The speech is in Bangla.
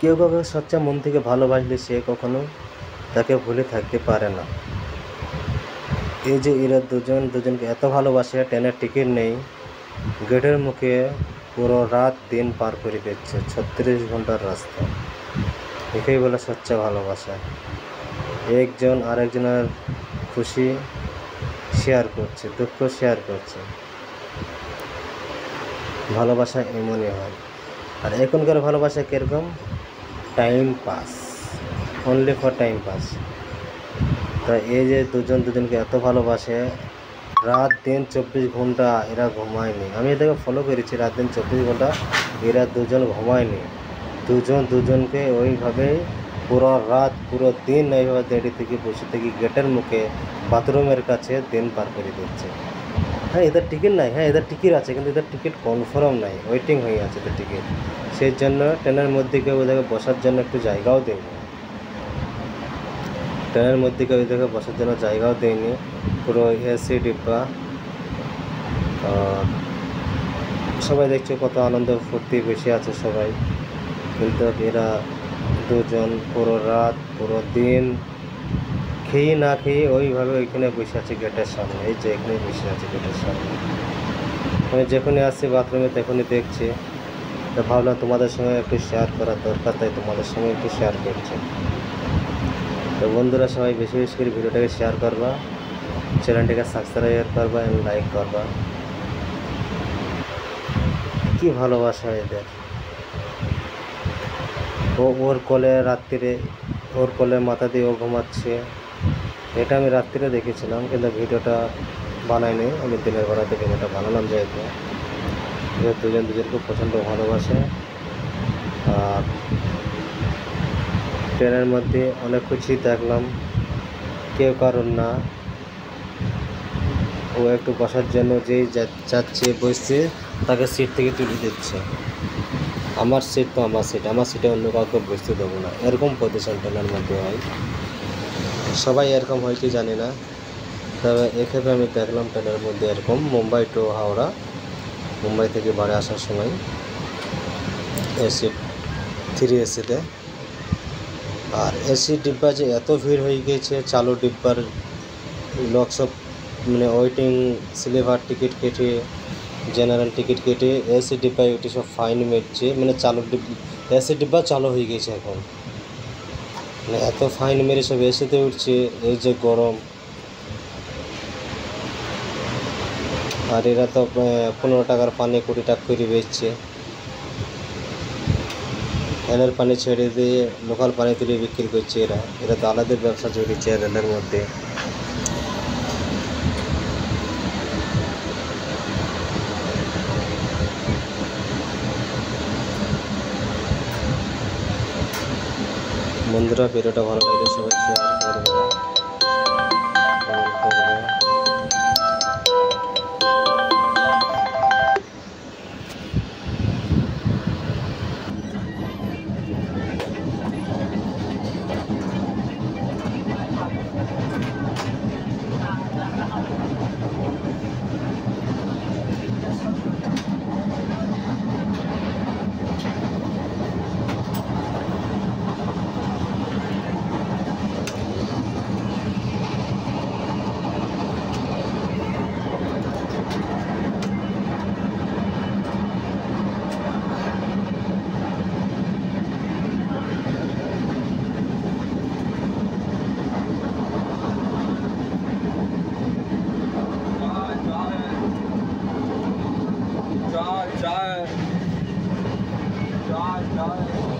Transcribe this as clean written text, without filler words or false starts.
কেউ কাউকে সচ্চা মন থেকে ভালোবাসলে সে কখনো তাকে ভুলে থাকতে পারে না। এই যে এরা দুজনকে এত ভালোবাসে, ট্রেনের টিকিট নেই, গেটের মুখে পুরো রাত দিন পার করে দিচ্ছে, 36 ঘন্টার রাস্তা। একেই বলে সচ্চা ভালোবাসা। একজন আরেকজনের খুশি শেয়ার করছে, দুঃখ শেয়ার করছে। ভালোবাসা এমনই হয়। আর এখনকার ভালোবাসা কীরকম? Time pass, only for time pass. তা এই যে দুজনকে এত ভালোবাসে, রাত দিন 24 ঘন্টা এরা ঘুমায়নি। আমি এদেরকে ফলো করেছি, রাত দিন 24 ঘন্টা এরা দুজন ঘুমায়নি। দুজনকে ওইভাবে পুরো রাত পুরো দিন এইভাবে দাঁড়িয়ে থেকে বসে থেকে গেটের মুখে বাথরুমের কাছে দিন পার করে দিচ্ছে। হ্যাঁ, এদের টিকিট নাই, হ্যাঁ এদের টিকিট আছে, কিন্তু এদের টিকিট কনফার্ম নাই, ওয়েটিং হয়ে আছে এদের টিকিট। সেই জন্য ট্রেনের মধ্যে কেউ ওদেরকে বসার জন্য একটু জায়গাও দেয়নি। ট্রেনের মধ্যে কেউ ওদেরকে বসার জন্য জায়গাও দেয়নি। পুরো এসি ডিব্বা। সবাই দেখছে কত আনন্দ ফুর্তি বেশি আছে সবাই, কিন্তু এরা দুজন পুরো রাত পুরো দিন খেয়ে না খেয়ে ওইভাবে ওইখানে বসে আছে গেটের সামনে। এই যে এখানে বসে আছে গেটের সামনে। আমি যখনই আসছি বাথরুমে তখনই দেখছি, তো ভাবলাম তোমাদের সঙ্গে একটু শেয়ার করার দরকার, তাই তোমাদের সঙ্গে একটু শেয়ার করছি। তো বন্ধুরা সবাই বেশি বেশি করে ভিডিওটাকে শেয়ার করবা, চ্যানেলটাকে সাবস্ক্রাইব করবা এবং লাইক করবা। কি ভালোবাসা এদের! ওর কোলে রাত্রিরে, ওর কোলে মাথা দিয়ে ও ঘুমাচ্ছে। এটা আমি রাত্রিরে দেখেছিলাম, কিন্তু ভিডিওটা বানাইনি। আমি দিনের বেলাতে ভিডিওটা বানালাম, যেহেতু দুজনকে প্রচণ্ড ভালোবাসে। আর ট্রেনের মধ্যে অনেক কিছুই দেখলাম, কেউ কারণ না। ও একটু বসার জন্য যেই যাচ্ছে বসছে, তাকে সিট থেকে তুলে দিচ্ছে। আমার সিট তো আমার সিট, আমার সিটে অন্য কাউকে বসতে দেবো না, এরকম পজিশন ট্রেনের মধ্যে হয়। সবাই এরকম হয় কি জানি না, তবে এক্ষেত্রে আমি দেখলাম ট্রেনের মধ্যে এরকম। মুম্বাই টু হাওড়া, মুম্বাই থেকে বাড়ি আসার সময় এসি 3 এসিতে। আর এসি ডিব্বা যে এত ভিড় হয়ে গিয়েছে, চালু ডিব্বার লোক সব মানে ওয়েটিং স্লিপার টিকিট কেটে, জেনারেল টিকিট কেটে এসি ডিব্বায় ওটি সব ফাইন মেরছে। মানে চালু এসি ডিব্বা চালু হয়ে গেছে এখন, মানে এত ফাইন মেরে সব এসিতে উঠছে। এই যে গরম, আর এরা তো 15 টাকার পানি 20 টাকা করে বেচছে। রেলের পানি ছেড়ে দিয়ে লোকাল পানি তুলে বিক্রি করছে এরা তো আলাদা ব্যবসা জড়িয়েছে রেলের মধ্যে। বন্ধুরা ভিডিওটা ভালো লাগলে সবাই শেয়ার করবে, কমেন্ট করবে। चाय चाय चाय चाय